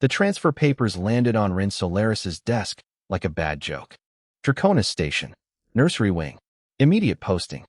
The transfer papers landed on Rin Solaris's desk like a bad joke. Draconis Station, Nursery Wing, immediate posting.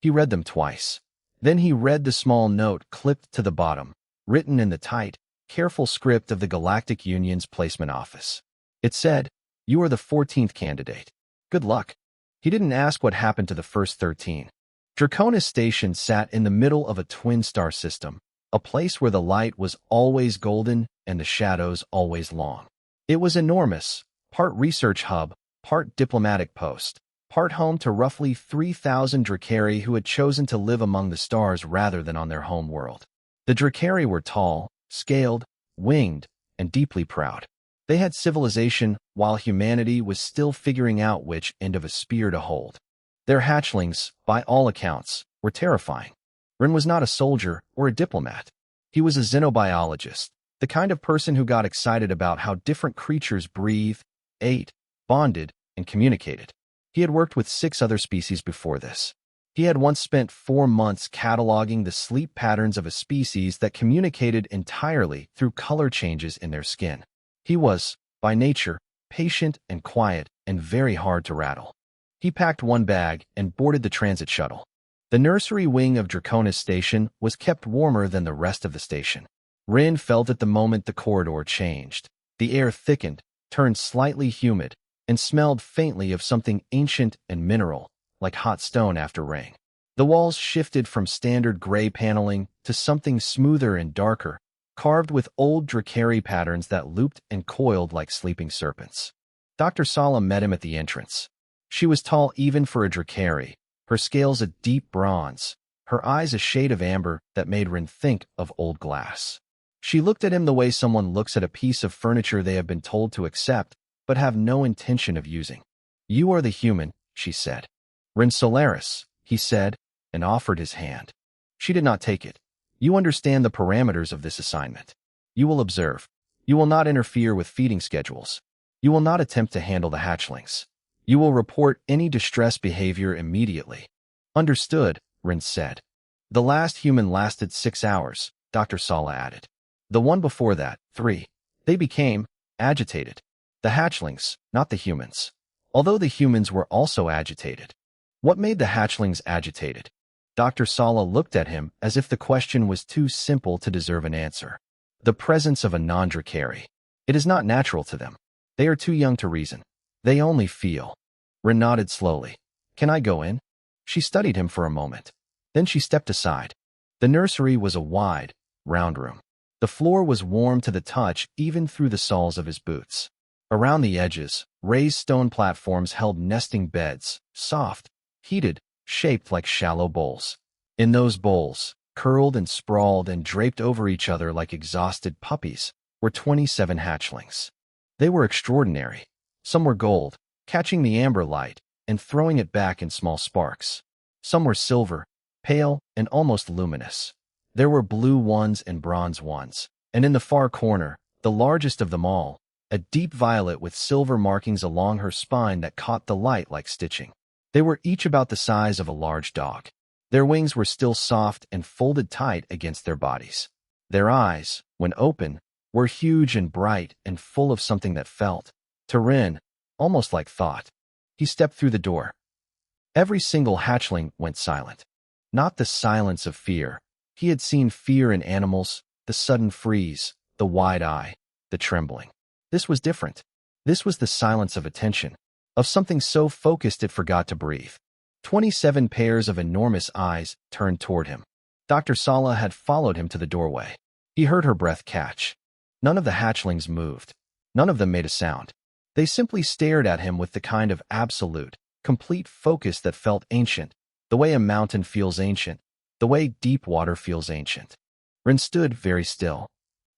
He read them twice. Then he read the small note clipped to the bottom, written in the tight, careful script of the Galactic Union's placement office. It said, "You are the 14th candidate. Good luck." He didn't ask what happened to the first 13. Draconis Station sat in the middle of a twin star system, a place where the light was always golden and the shadows always long. It was enormous, part research hub, part diplomatic post, part home to roughly 3,000 Dracari who had chosen to live among the stars rather than on their home world. The Dracari were tall, scaled, winged, and deeply proud. They had civilization while humanity was still figuring out which end of a spear to hold. Their hatchlings, by all accounts, were terrifying. Rin was not a soldier or a diplomat. He was a xenobiologist, the kind of person who got excited about how different creatures breathed, ate, bonded, and communicated. He had worked with 6 other species before this. He had once spent 4 months cataloging the sleep patterns of a species that communicated entirely through color changes in their skin. He was, by nature, patient and quiet and very hard to rattle. He packed one bag and boarded the transit shuttle. The nursery wing of Draconis Station was kept warmer than the rest of the station. Rin felt it the moment the corridor changed. The air thickened, turned slightly humid, and smelled faintly of something ancient and mineral, like hot stone after rain. The walls shifted from standard gray paneling to something smoother and darker, carved with old Dracari patterns that looped and coiled like sleeping serpents. Dr. Sala met him at the entrance. She was tall even for a Dracari, her scales a deep bronze, her eyes a shade of amber that made Rin think of old glass. She looked at him the way someone looks at a piece of furniture they have been told to accept, but have no intention of using. "You are the human," she said. "Rin Solaris," he said, and offered his hand. She did not take it. "You understand the parameters of this assignment. You will observe. You will not interfere with feeding schedules. You will not attempt to handle the hatchlings. You will report any distress behavior immediately." "Understood," Rin said. "The last human lasted 6 hours," Dr. Sala added. "The one before that, 3. They became agitated. The hatchlings, not the humans. Although the humans were also agitated." "What made the hatchlings agitated?" Dr. Sala looked at him as if the question was too simple to deserve an answer. "The presence of a non-Dracari. It is not natural to them. They are too young to reason. They only feel." Rin nodded slowly. "Can I go in?" She studied him for a moment. Then she stepped aside. The nursery was a wide, round room. The floor was warm to the touch even through the soles of his boots. Around the edges, raised stone platforms held nesting beds, soft, heated, shaped like shallow bowls. In those bowls, curled and sprawled and draped over each other like exhausted puppies, were 27 hatchlings. They were extraordinary. Some were gold, catching the amber light and throwing it back in small sparks. Some were silver, pale and almost luminous. There were blue ones and bronze ones, and in the far corner, the largest of them all, a deep violet with silver markings along her spine that caught the light like stitching. They were each about the size of a large dog. Their wings were still soft and folded tight against their bodies. Their eyes, when open, were huge and bright and full of something that felt, to Rin, almost like thought. He stepped through the door. Every single hatchling went silent. Not the silence of fear. He had seen fear in animals, the sudden freeze, the wide eye, the trembling. This was different. This was the silence of attention, of something so focused it forgot to breathe. 27 pairs of enormous eyes turned toward him. Dr. Sala had followed him to the doorway. He heard her breath catch. None of the hatchlings moved. None of them made a sound. They simply stared at him with the kind of absolute, complete focus that felt ancient, the way a mountain feels ancient, the way deep water feels ancient. Rin stood very still.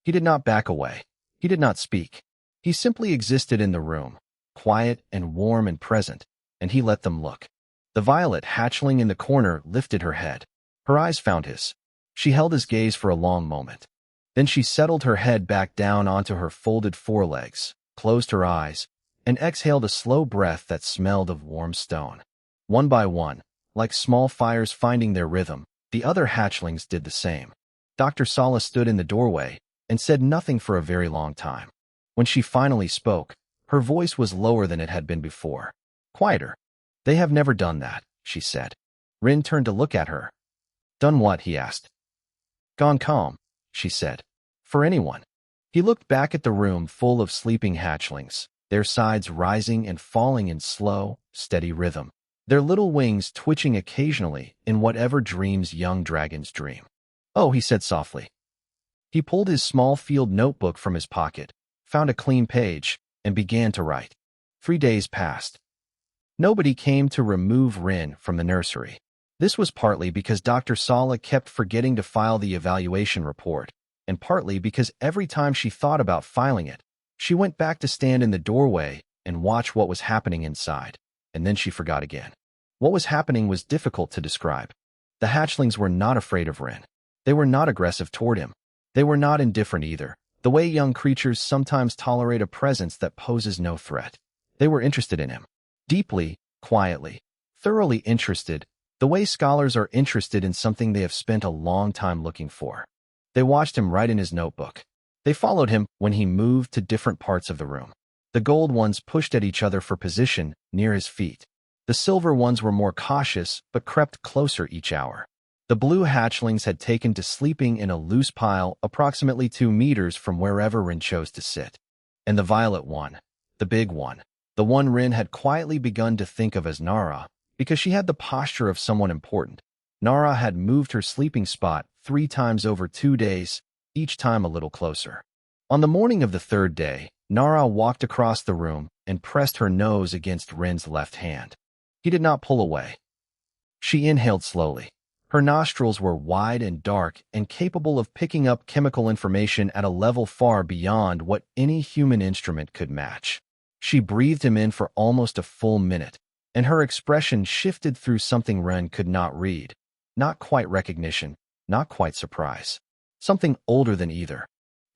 He did not back away. He did not speak. He simply existed in the room, quiet and warm and present, and he let them look. The violet hatchling in the corner lifted her head. Her eyes found his. She held his gaze for a long moment. Then she settled her head back down onto her folded forelegs, closed her eyes, and exhaled a slow breath that smelled of warm stone. One by one, like small fires finding their rhythm, the other hatchlings did the same. Dr. Sala stood in the doorway and said nothing for a very long time. When she finally spoke, her voice was lower than it had been before. Quieter. "They have never done that," she said. Rin turned to look at her. "Done what?" he asked. "Gone calm," she said. "For anyone." He looked back at the room full of sleeping hatchlings, their sides rising and falling in slow, steady rhythm, their little wings twitching occasionally in whatever dreams young dragons dream. "Oh," he said softly. He pulled his small field notebook from his pocket, found a clean page, and began to write. 3 days passed. Nobody came to remove Rin from the nursery. This was partly because Dr. Sala kept forgetting to file the evaluation report, and partly because every time she thought about filing it, she went back to stand in the doorway and watch what was happening inside, and then she forgot again. What was happening was difficult to describe. The hatchlings were not afraid of Rin. They were not aggressive toward him. They were not indifferent either, the way young creatures sometimes tolerate a presence that poses no threat. They were interested in him. Deeply, quietly, thoroughly interested, the way scholars are interested in something they have spent a long time looking for. They watched him write in his notebook. They followed him when he moved to different parts of the room. The gold ones pushed at each other for position near his feet. The silver ones were more cautious but crept closer each hour. The blue hatchlings had taken to sleeping in a loose pile approximately 2 meters from wherever Rin chose to sit. And the violet one, the big one, the one Rin had quietly begun to think of as Nara, because she had the posture of someone important. Nara had moved her sleeping spot 3 times over 2 days, each time a little closer. On the morning of the 3rd day, Nara walked across the room and pressed her nose against Rin's left hand. He did not pull away. She inhaled slowly. Her nostrils were wide and dark and capable of picking up chemical information at a level far beyond what any human instrument could match. She breathed him in for almost a full minute, and her expression shifted through something Ren could not read. Not quite recognition, not quite surprise. Something older than either.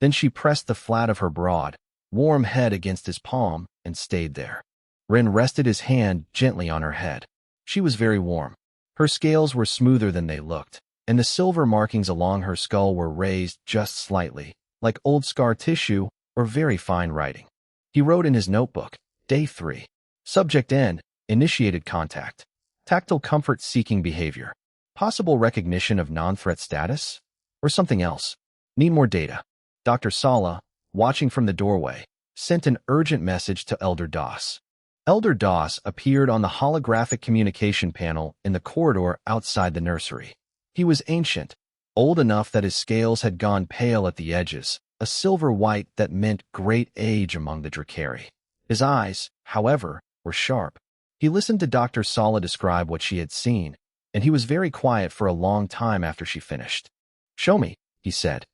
Then she pressed the flat of her broad, warm head against his palm and stayed there. Ren rested his hand gently on her head. She was very warm. Her scales were smoother than they looked, and the silver markings along her skull were raised just slightly, like old scar tissue or very fine writing. He wrote in his notebook, Day 3. Subject N, initiated contact. Tactile comfort-seeking behavior. Possible recognition of non-threat status? Or something else? Need more data. Dr. Sala, watching from the doorway, sent an urgent message to Elder Doss. Elder Doss appeared on the holographic communication panel in the corridor outside the nursery. He was ancient, old enough that his scales had gone pale at the edges, a silver white that meant great age among the Drakari. His eyes, however, were sharp. He listened to Dr. Sala describe what she had seen, and he was very quiet for a long time after she finished. "Show me," he said.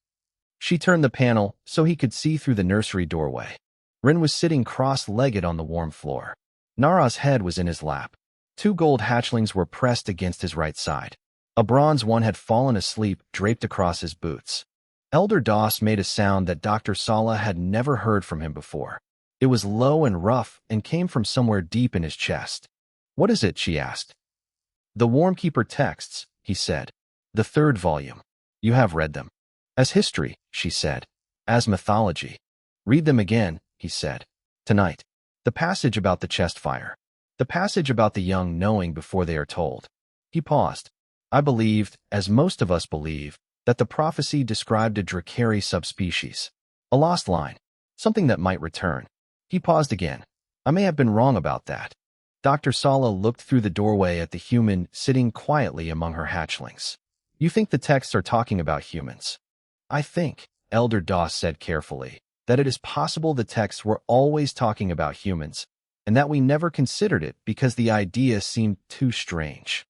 She turned the panel so he could see through the nursery doorway. Rin was sitting cross-legged on the warm floor. Nara's head was in his lap. 2 gold hatchlings were pressed against his right side. A bronze one had fallen asleep draped across his boots. Elder Doss made a sound that Dr. Sala had never heard from him before. It was low and rough and came from somewhere deep in his chest. "What is it?" she asked. "The Wormkeeper texts," he said. "The 3rd volume. You have read them." "As history," she said. "As mythology." "Read them again," he said. "Tonight. The passage about the chest fire. The passage about the young knowing before they are told." He paused. "I believed, as most of us believe, that the prophecy described a Drakari subspecies. A lost line. Something that might return." He paused again. "I may have been wrong about that." Dr. Sala looked through the doorway at the human sitting quietly among her hatchlings. "You think the texts are talking about humans?" "I think," Elder Doss said carefully, "that it is possible the texts were always talking about humans, and that we never considered it because the idea seemed too strange."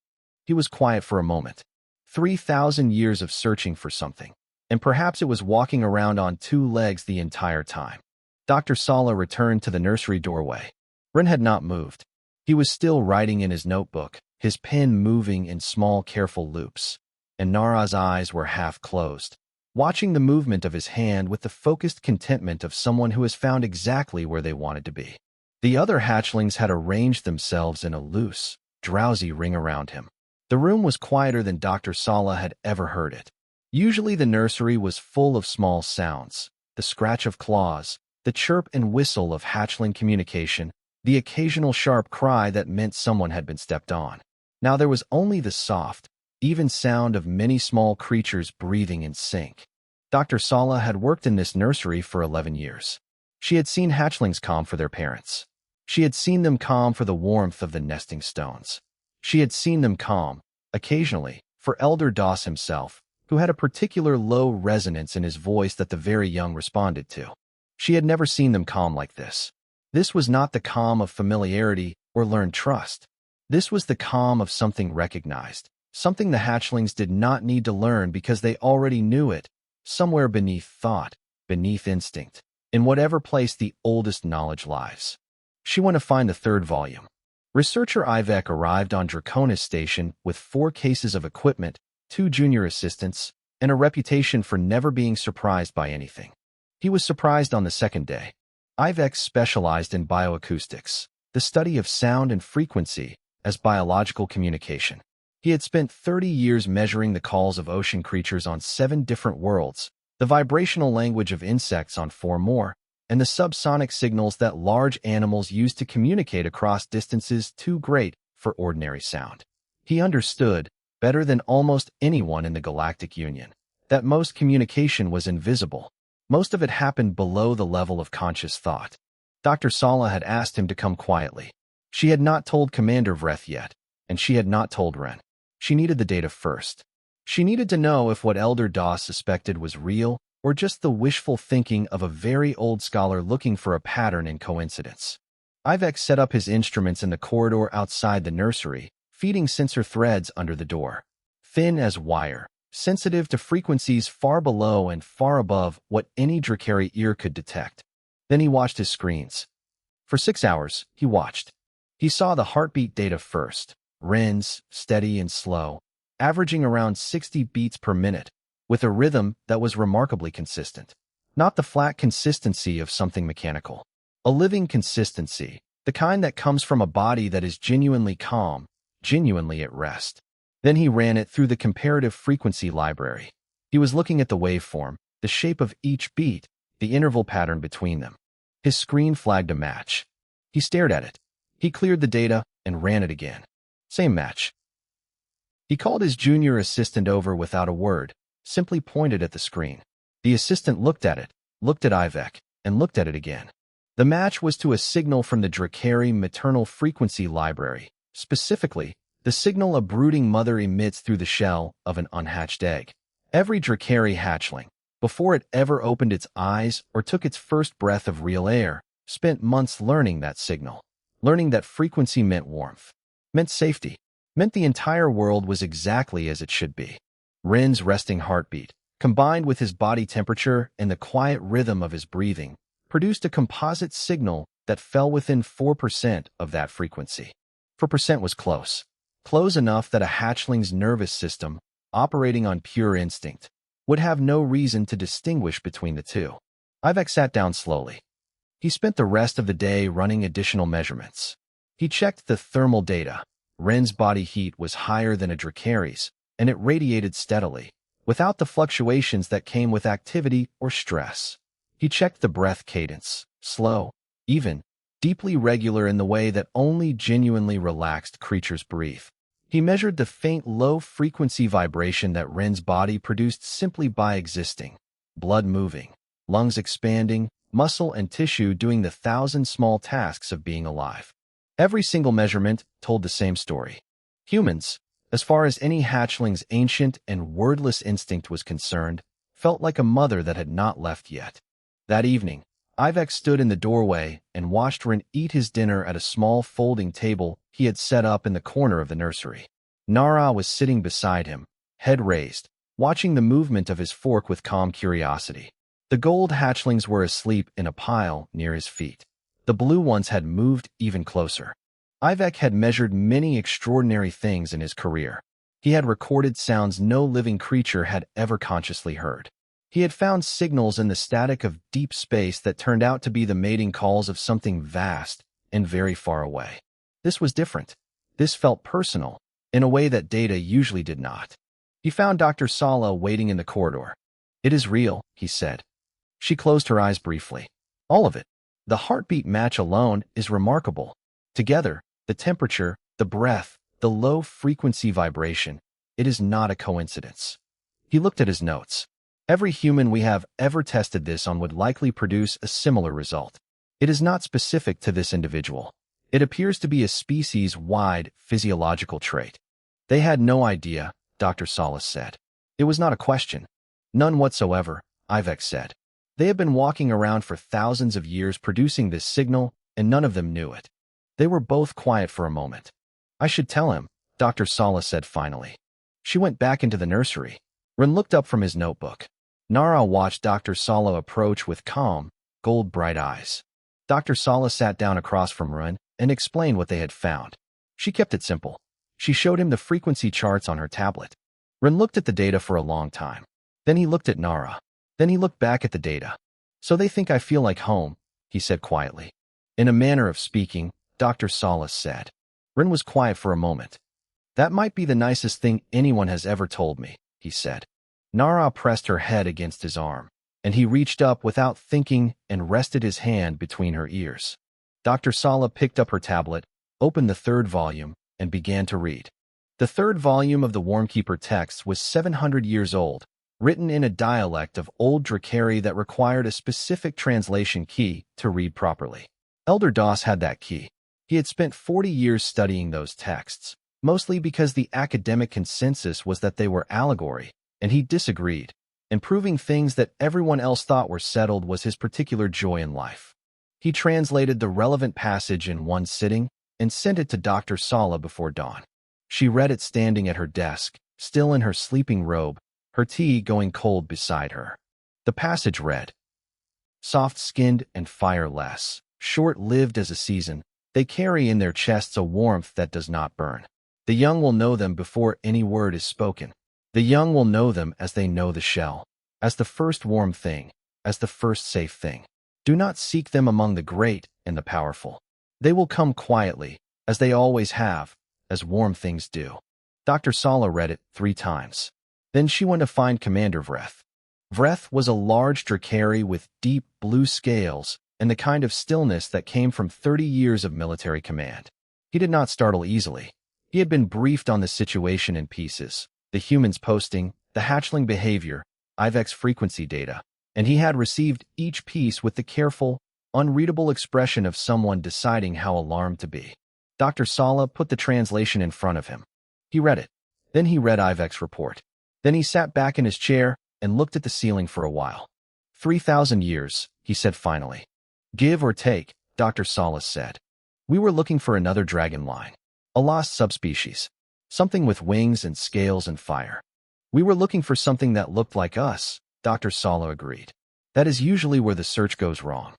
He was quiet for a moment. 3,000 years of searching for something, and perhaps it was walking around on 2 legs the entire time. Dr. Sala returned to the nursery doorway. Rin had not moved. He was still writing in his notebook, his pen moving in small, careful loops, and Nara's eyes were half closed, watching the movement of his hand with the focused contentment of someone who has found exactly where they wanted to be. The other hatchlings had arranged themselves in a loose, drowsy ring around him. The room was quieter than Dr. Sala had ever heard it. Usually the nursery was full of small sounds, the scratch of claws, the chirp and whistle of hatchling communication, the occasional sharp cry that meant someone had been stepped on. Now there was only the soft, even sound of many small creatures breathing in sync. Dr. Sala had worked in this nursery for 11 years. She had seen hatchlings calm for their parents. She had seen them calm for the warmth of the nesting stones. She had seen them calm, occasionally, for Elder Doss himself, who had a particular low resonance in his voice that the very young responded to. She had never seen them calm like this. This was not the calm of familiarity or learned trust. This was the calm of something recognized, something the hatchlings did not need to learn because they already knew it, somewhere beneath thought, beneath instinct, in whatever place the oldest knowledge lies. She went to find the third volume. Researcher Ivek arrived on Draconis Station with 4 cases of equipment, 2 junior assistants, and a reputation for never being surprised by anything. He was surprised on the second day. Ivek specialized in bioacoustics, the study of sound and frequency as biological communication. He had spent 30 years measuring the calls of ocean creatures on 7 different worlds, the vibrational language of insects on 4 more, and the subsonic signals that large animals use to communicate across distances too great for ordinary sound. He understood, better than almost anyone in the Galactic Union, that most communication was invisible. Most of it happened below the level of conscious thought. Dr. Sala had asked him to come quietly. She had not told Commander Vreth yet, and she had not told Ren. She needed the data first. She needed to know if what Elder Doss suspected was real or just the wishful thinking of a very old scholar looking for a pattern in coincidence. Ivek set up his instruments in the corridor outside the nursery, feeding sensor threads under the door. Thin as wire, sensitive to frequencies far below and far above what any Drakari ear could detect. Then he watched his screens. For 6 hours, he watched. He saw the heartbeat data first, Ren's, steady and slow, averaging around 60 beats per minute, with a rhythm that was remarkably consistent. Not the flat consistency of something mechanical. A living consistency, the kind that comes from a body that is genuinely calm, genuinely at rest. Then he ran it through the comparative frequency library. He was looking at the waveform, the shape of each beat, the interval pattern between them. His screen flagged a match. He stared at it. He cleared the data and ran it again. Same match. He called his junior assistant over without a word, simply pointed at the screen. The assistant looked at it, looked at Ivek, and looked at it again. The match was to a signal from the Drakari maternal frequency library, specifically, the signal a brooding mother emits through the shell of an unhatched egg. Every Drakari hatchling, before it ever opened its eyes or took its first breath of real air, spent months learning that signal, learning that frequency meant warmth, meant safety, meant the entire world was exactly as it should be. Ren's resting heartbeat, combined with his body temperature and the quiet rhythm of his breathing, produced a composite signal that fell within 4% of that frequency. 4% was close. Close enough that a hatchling's nervous system, operating on pure instinct, would have no reason to distinguish between the two. Ivek sat down slowly. He spent the rest of the day running additional measurements. He checked the thermal data. Ren's body heat was higher than a Drakari's, and it radiated steadily, without the fluctuations that came with activity or stress. He checked the breath cadence, slow, even, deeply regular in the way that only genuinely relaxed creatures breathe. He measured the faint low-frequency vibration that Ren's body produced simply by existing, blood moving, lungs expanding, muscle and tissue doing the 1,000 small tasks of being alive. Every single measurement told the same story. Humans, as far as any hatchling's ancient and wordless instinct was concerned, felt like a mother that had not left yet. That evening, Ivek stood in the doorway and watched Ren eat his dinner at a small folding table he had set up in the corner of the nursery. Nara was sitting beside him, head raised, watching the movement of his fork with calm curiosity. The gold hatchlings were asleep in a pile near his feet. The blue ones had moved even closer. Ivek had measured many extraordinary things in his career. He had recorded sounds no living creature had ever consciously heard. He had found signals in the static of deep space that turned out to be the mating calls of something vast and very far away. This was different. This felt personal, in a way that data usually did not. He found Dr. Sala waiting in the corridor. "It is real," he said. She closed her eyes briefly. All of it. The heartbeat match alone is remarkable. Together, the temperature, the breath, the low-frequency vibration, it is not a coincidence. He looked at his notes. Every human we have ever tested this on would likely produce a similar result. It is not specific to this individual. It appears to be a species-wide physiological trait. They had no idea, Dr. Solis said. It was not a question. None whatsoever, Ivex said. They have been walking around for thousands of years producing this signal, and none of them knew it. They were both quiet for a moment. I should tell him, Dr. Solis said finally. She went back into the nursery. Ren looked up from his notebook. Nara watched Dr. Sala approach with calm, gold-bright eyes. Dr. Sala sat down across from Ren and explained what they had found. She kept it simple. She showed him the frequency charts on her tablet. Ren looked at the data for a long time. Then he looked at Nara. Then he looked back at the data. So they think I feel like home, he said quietly. In a manner of speaking, Dr. Solis said. Ren was quiet for a moment. That might be the nicest thing anyone has ever told me, he said. Nara pressed her head against his arm, and he reached up without thinking and rested his hand between her ears. Dr. Sala picked up her tablet, opened the third volume, and began to read. The third volume of the Wormkeeper text was 700 years old, written in a dialect of Old Drakari that required a specific translation key to read properly. Elder Doss had that key. He had spent 40 years studying those texts, mostly because the academic consensus was that they were allegory, and he disagreed, and proving things that everyone else thought were settled was his particular joy in life. He translated the relevant passage in one sitting and sent it to Dr. Sala before dawn. She read it standing at her desk, still in her sleeping robe, her tea going cold beside her. The passage read, "Soft-skinned and fireless, short-lived as a season, they carry in their chests a warmth that does not burn. The young will know them before any word is spoken. The young will know them as they know the shell, as the first warm thing, as the first safe thing. Do not seek them among the great and the powerful. They will come quietly, as they always have, as warm things do." Dr. Sala read it 3 times. Then she went to find Commander Vreth. Vreth was a large Drakari with deep blue scales and the kind of stillness that came from 30 years of military command. He did not startle easily. He had been briefed on the situation in pieces, the humans posting, the hatchling behavior, Ivex frequency data, and he had received each piece with the careful, unreadable expression of someone deciding how alarmed to be. Dr. Sala put the translation in front of him. He read it. Then he read Ivex report. Then he sat back in his chair and looked at the ceiling for a while. 3,000 years, he said finally. Give or take, Dr. Solis said. We were looking for another dragon line. A lost subspecies. Something with wings and scales and fire. We were looking for something that looked like us, Dr. Sala agreed. That is usually where the search goes wrong.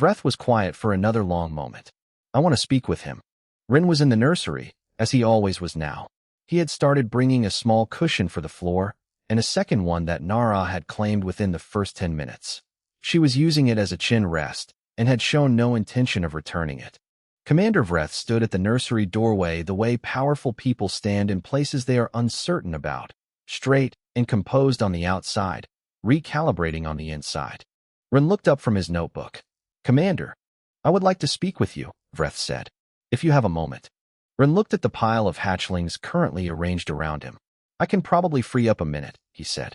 Vreth was quiet for another long moment. I want to speak with him. Ren was in the nursery, as he always was now. He had started bringing a small cushion for the floor, and a second one that Nara had claimed within the first 10 minutes. She was using it as a chin rest, and had shown no intention of returning it. Commander Vreth stood at the nursery doorway the way powerful people stand in places they are uncertain about, straight and composed on the outside, recalibrating on the inside. Ren looked up from his notebook. Commander, I would like to speak with you, Vreth said, if you have a moment. Ren looked at the pile of hatchlings currently arranged around him. I can probably free up a minute, he said.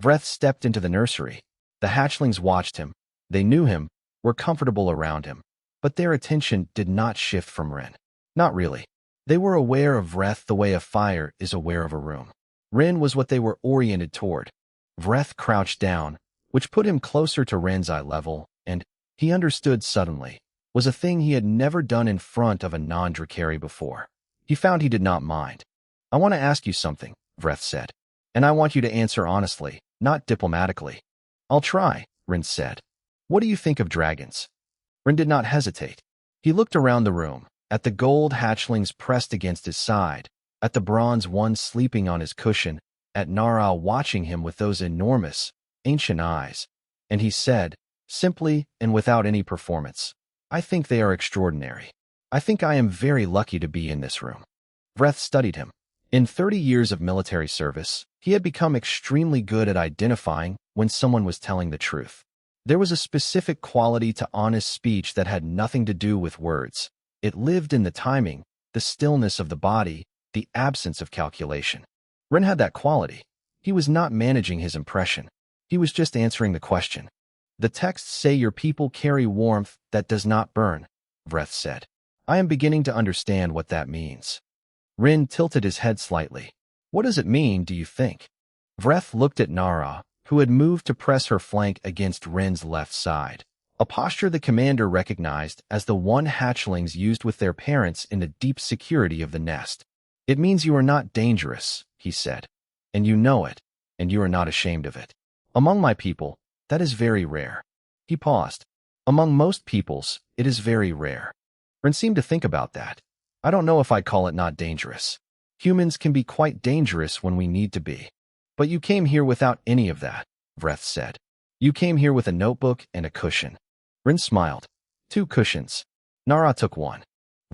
Vreth stepped into the nursery. The hatchlings watched him. They knew him, were comfortable around him, but their attention did not shift from Ren. Not really. They were aware of Vreth the way a fire is aware of a room. Ren was what they were oriented toward. Vreth crouched down, which put him closer to Ren's eye level, and, he understood suddenly, was a thing he had never done in front of a non-Drakari before. He found he did not mind. I want to ask you something, Vreth said, and I want you to answer honestly, not diplomatically. I'll try, Ren said. What do you think of dragons? Ren did not hesitate. He looked around the room, at the gold hatchlings pressed against his side, at the bronze one sleeping on his cushion, at Nara watching him with those enormous, ancient eyes, and he said, simply and without any performance, I think they are extraordinary. I think I am very lucky to be in this room. Vreth studied him. In 30 years of military service, he had become extremely good at identifying when someone was telling the truth. There was a specific quality to honest speech that had nothing to do with words. It lived in the timing, the stillness of the body, the absence of calculation. Ren had that quality. He was not managing his impression. He was just answering the question. The texts say your people carry warmth that does not burn, Vreth said. I am beginning to understand what that means. Rin tilted his head slightly. What does it mean, do you think? Vreth looked at Nara, who had moved to press her flank against Rin's left side, a posture the commander recognized as the one hatchlings used with their parents in the deep security of the nest. It means you are not dangerous, he said. And you know it, and you are not ashamed of it. Among my people, that is very rare. He paused. Among most peoples, it is very rare. Rin seemed to think about that. I don't know if I'd call it not dangerous. Humans can be quite dangerous when we need to be. But you came here without any of that, Vreth said. You came here with a notebook and a cushion. Rin smiled. 2 cushions. Nara took one.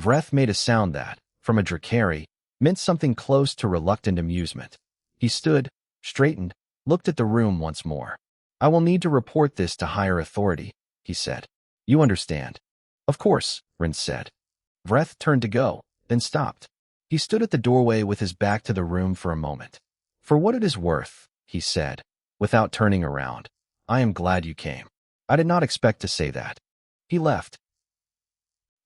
Vreth made a sound that, from a Drakari, meant something close to reluctant amusement. He stood, straightened, looked at the room once more. I will need to report this to higher authority, he said. You understand. Of course, Rin said. Vreth turned to go, then stopped. He stood at the doorway with his back to the room for a moment. For what it is worth, he said, without turning around, I am glad you came. I did not expect to say that. He left.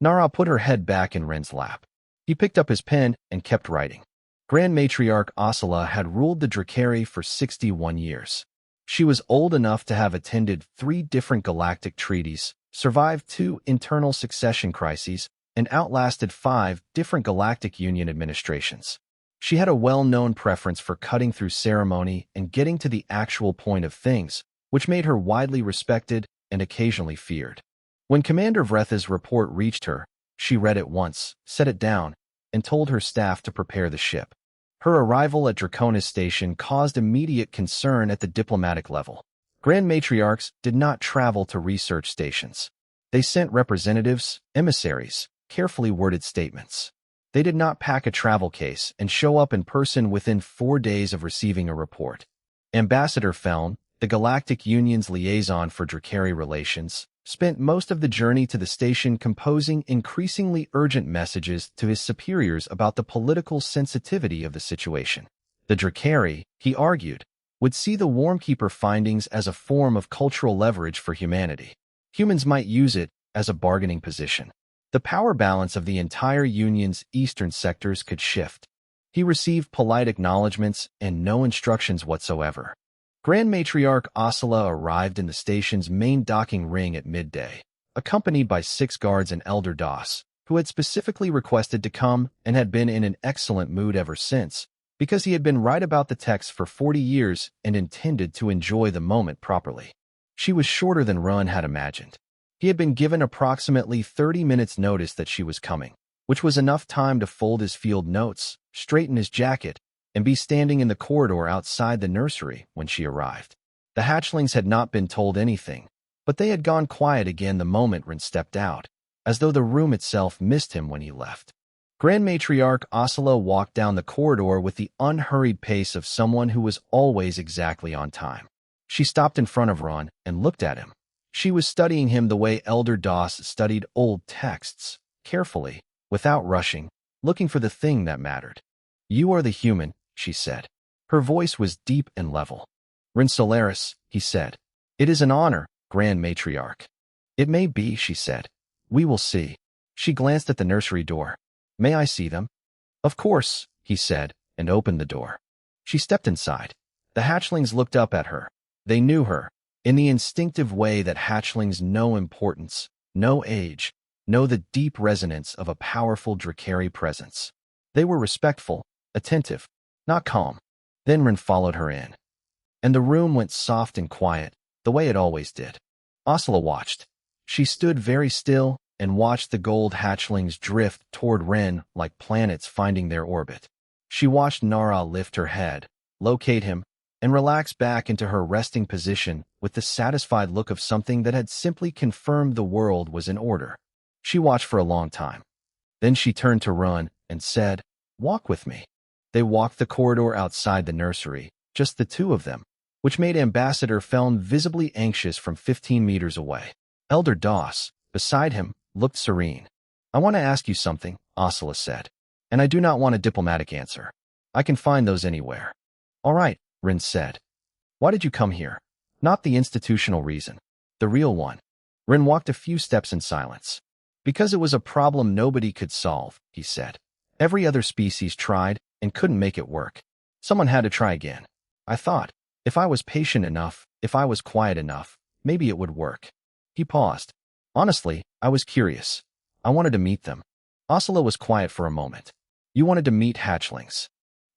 Nara put her head back in Ren's lap. He picked up his pen and kept writing. Grand Matriarch Asala had ruled the Drakari for 61 years. She was old enough to have attended 3 different galactic treaties, survived 2 internal succession crises, and outlasted 5 different Galactic Union administrations. She had a well-known preference for cutting through ceremony and getting to the actual point of things, which made her widely respected and occasionally feared. When Commander Vretha's report reached her, she read it once, set it down, and told her staff to prepare the ship. Her arrival at Draconis Station caused immediate concern at the diplomatic level. Grand Matriarchs did not travel to research stations. They sent representatives, emissaries, carefully worded statements. They did not pack a travel case and show up in person within 4 days of receiving a report. Ambassador Feln, the Galactic Union's liaison for Drakari relations, spent most of the journey to the station composing increasingly urgent messages to his superiors about the political sensitivity of the situation. The Drakari, he argued, would see the Wormkeeper findings as a form of cultural leverage for humanity. Humans might use it as a bargaining position. The power balance of the entire Union's eastern sectors could shift. He received polite acknowledgments and no instructions whatsoever. Grand Matriarch Asala arrived in the station's main docking ring at midday, accompanied by 6 guards and Elder Das, who had specifically requested to come and had been in an excellent mood ever since, because he had been right about the text for 40 years and intended to enjoy the moment properly. She was shorter than Run had imagined. He had been given approximately 30 minutes' notice that she was coming, which was enough time to fold his field notes, straighten his jacket, and be standing in the corridor outside the nursery when she arrived. The hatchlings had not been told anything, but they had gone quiet again the moment Rin stepped out, as though the room itself missed him when he left. Grand Matriarch Asala walked down the corridor with the unhurried pace of someone who was always exactly on time. She stopped in front of Ron and looked at him. She was studying him the way Elder Das studied old texts, carefully, without rushing, looking for the thing that mattered. You are the human, she said. Her voice was deep and level. Rin Solaris, he said. It is an honor, Grand Matriarch. It may be, she said. We will see. She glanced at the nursery door. May I see them? Of course, he said, and opened the door. She stepped inside. The hatchlings looked up at her. They knew her, in the instinctive way that hatchlings know importance, know age, know the deep resonance of a powerful Drakari presence. They were respectful, attentive, not calm. Then Rin followed her in. And the room went soft and quiet, the way it always did. Asala watched. She stood very still and watched the gold hatchlings drift toward Ren like planets finding their orbit. She watched Nara lift her head, locate him, and relax back into her resting position with the satisfied look of something that had simply confirmed the world was in order. She watched for a long time. Then she turned to Run and said, "Walk with me." They walked the corridor outside the nursery, just the 2 of them, which made Ambassador Feln visibly anxious from 15 meters away. Elder Doss, beside him, looked serene. "I want to ask you something," Ursula said. "And I do not want a diplomatic answer. I can find those anywhere." "All right," Rin said. "Why did you come here?" "Not the institutional reason. The real one." Rin walked a few steps in silence. "Because it was a problem nobody could solve," he said. "Every other species tried and couldn't make it work. Someone had to try again. I thought, if I was patient enough, if I was quiet enough, maybe it would work." He paused. "Honestly, I was curious. I wanted to meet them." Ursula was quiet for a moment. "You wanted to meet hatchlings."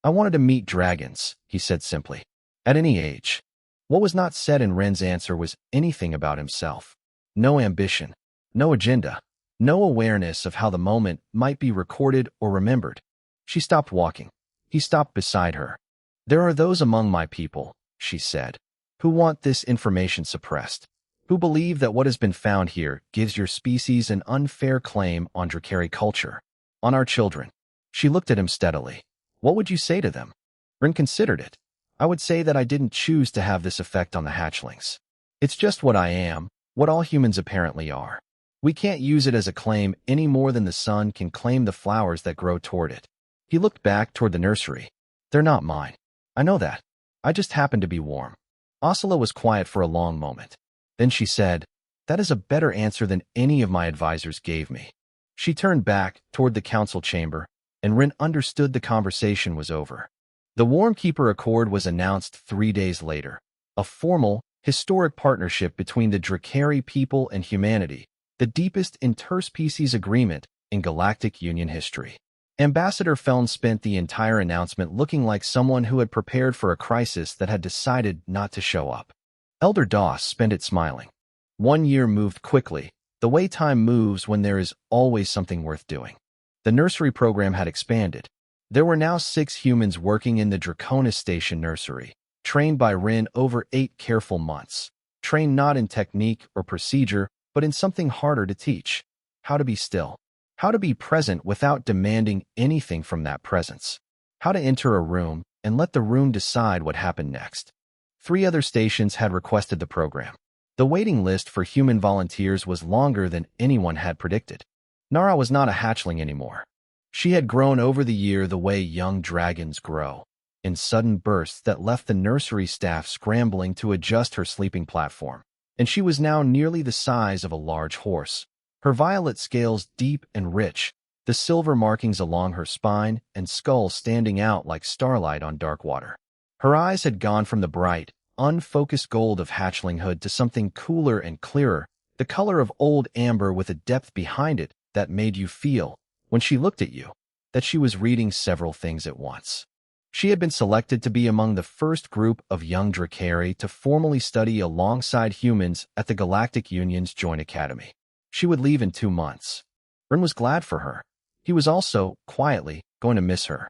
"I wanted to meet dragons," he said simply. "At any age." What was not said in Ren's answer was anything about himself. No ambition, no agenda, no awareness of how the moment might be recorded or remembered. She stopped walking. He stopped beside her. "There are those among my people," she said, "who want this information suppressed, who believe that what has been found here gives your species an unfair claim on Drakari culture, on our children." She looked at him steadily. "What would you say to them?" Rin considered it. "I would say that I didn't choose to have this effect on the hatchlings. It's just what I am, what all humans apparently are. We can't use it as a claim any more than the sun can claim the flowers that grow toward it." He looked back toward the nursery. "They're not mine. I know that. I just happen to be warm." Ursula was quiet for a long moment. Then she said, "That is a better answer than any of my advisors gave me." She turned back toward the council chamber, and Rin understood the conversation was over. The Warmkeeper Accord was announced 3 days later, a formal, historic partnership between the Drakari people and humanity, the deepest interspecies agreement in Galactic Union history. Ambassador Feln spent the entire announcement looking like someone who had prepared for a crisis that had decided not to show up. Elder Doss spent it smiling. 1 year moved quickly, the way time moves when there is always something worth doing. The nursery program had expanded. There were now 6 humans working in the Draconis Station nursery, trained by Rin over 8 careful months, trained not in technique or procedure, but in something harder to teach: how to be still, how to be present without demanding anything from that presence, how to enter a room and let the room decide what happened next. 3 other stations had requested the program. The waiting list for human volunteers was longer than anyone had predicted. Nara was not a hatchling anymore. She had grown over the year the way young dragons grow, in sudden bursts that left the nursery staff scrambling to adjust her sleeping platform, and she was now nearly the size of a large horse, her violet scales deep and rich, the silver markings along her spine and skull standing out like starlight on dark water. Her eyes had gone from the bright, unfocused gold of hatchlinghood to something cooler and clearer, the color of old amber with a depth behind it that made you feel, when she looked at you, that she was reading several things at once. She had been selected to be among the first group of young Drakari to formally study alongside humans at the Galactic Union's Joint Academy. She would leave in 2 months. Rin was glad for her. He was also, quietly, going to miss her.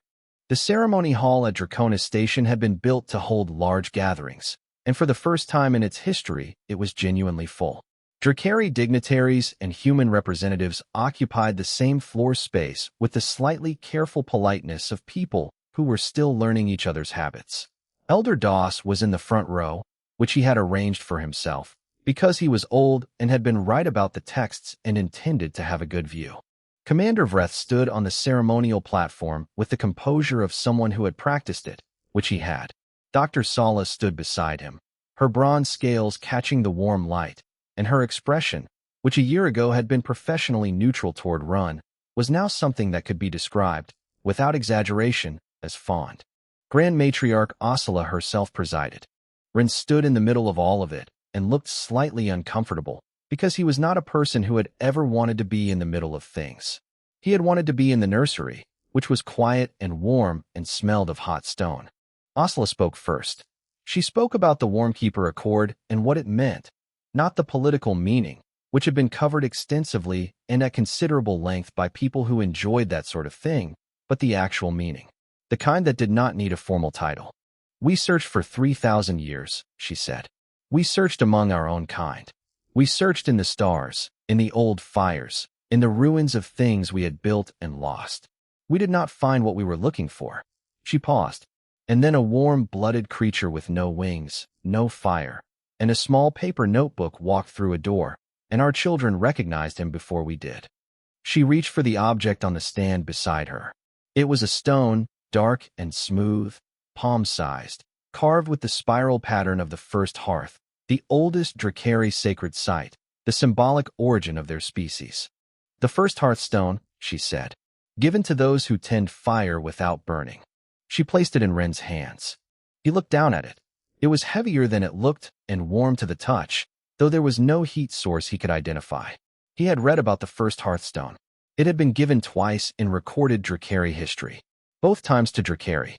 The ceremony hall at Draconis Station had been built to hold large gatherings, and for the first time in its history, it was genuinely full. Drakari dignitaries and human representatives occupied the same floor space with the slightly careful politeness of people who were still learning each other's habits. Elder Doss was in the front row, which he had arranged for himself, because he was old and had been right about the texts and intended to have a good view. Commander Vreth stood on the ceremonial platform with the composure of someone who had practiced it, which he had. Dr. Sala stood beside him, her bronze scales catching the warm light, and her expression, which a year ago had been professionally neutral toward Run, was now something that could be described, without exaggeration, as fond. Grand Matriarch Ursula herself presided. Rin stood in the middle of all of it and looked slightly uncomfortable, because he was not a person who had ever wanted to be in the middle of things. He had wanted to be in the nursery, which was quiet and warm and smelled of hot stone. Ursula spoke first. She spoke about the Warmkeeper Accord and what it meant, not the political meaning, which had been covered extensively and at considerable length by people who enjoyed that sort of thing, but the actual meaning, the kind that did not need a formal title. "We searched for 3,000 years, she said. "We searched among our own kind. We searched in the stars, in the old fires, in the ruins of things we had built and lost. We did not find what we were looking for." She paused. and then a warm-blooded creature with no wings, no fire, and a small paper notebook walked through a door, and our children recognized him before we did. She reached for the object on the stand beside her. It was a stone, dark and smooth, palm-sized, carved with the spiral pattern of the first hearth, the oldest Drakari sacred site, the symbolic origin of their species. The first hearthstone, she said, given to those who tend fire without burning. She placed it in Ren's hands. He looked down at it. It was heavier than it looked and warm to the touch, though there was no heat source he could identify. He had read about the first hearthstone. It had been given twice in recorded Drakari history, both times to Drakari.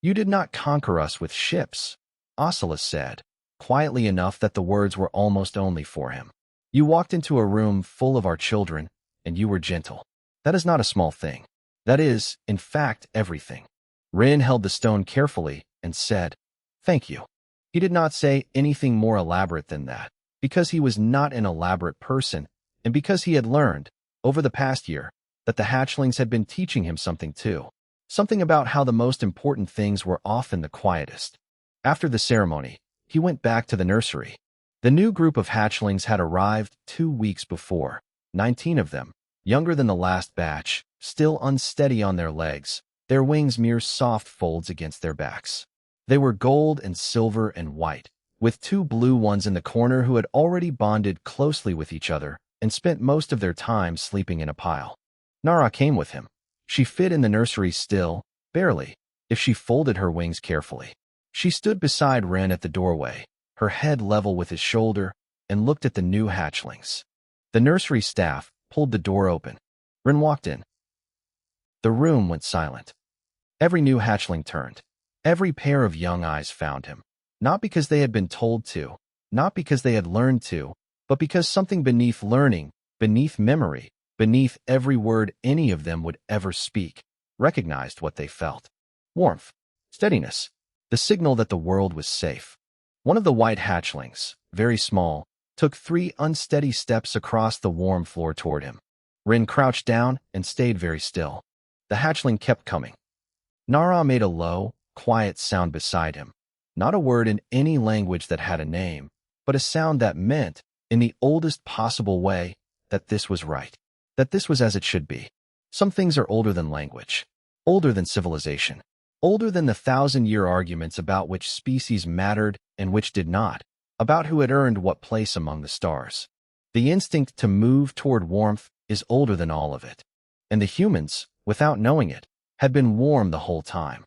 "You did not conquer us with ships," Ocelus said, quietly enough that the words were almost only for him. "You walked into a room full of our children, and you were gentle. That is not a small thing. That is, in fact, everything." Ren held the stone carefully and said, "Thank you." He did not say anything more elaborate than that, because he was not an elaborate person, and because he had learned, over the past year, that the hatchlings had been teaching him something too. Something about how the most important things were often the quietest. After the ceremony, he went back to the nursery. The new group of hatchlings had arrived 2 weeks before, 19 of them, younger than the last batch, still unsteady on their legs, their wings mere soft folds against their backs. They were gold and silver and white, with 2 blue ones in the corner who had already bonded closely with each other and spent most of their time sleeping in a pile. Nara came with him. She fit in the nursery still, barely, if she folded her wings carefully. She stood beside Ren at the doorway, her head level with his shoulder, and looked at the new hatchlings. The nursery staff pulled the door open. Ren walked in. The room went silent. Every new hatchling turned. Every pair of young eyes found him. Not because they had been told to, not because they had learned to, but because something beneath learning, beneath memory, beneath every word any of them would ever speak, recognized what they felt. Warmth, steadiness, the signal that the world was safe. One of the white hatchlings, very small, took 3 unsteady steps across the warm floor toward him. Ren crouched down and stayed very still. The hatchling kept coming. Nara made a low, quiet sound beside him. Not a word in any language that had a name, but a sound that meant, in the oldest possible way, that this was right, that this was as it should be. Some things are older than language, older than civilization, older than the 1,000-year arguments about which species mattered and which did not, about who had earned what place among the stars. The instinct to move toward warmth is older than all of it. And the humans, without knowing it, had been warm the whole time.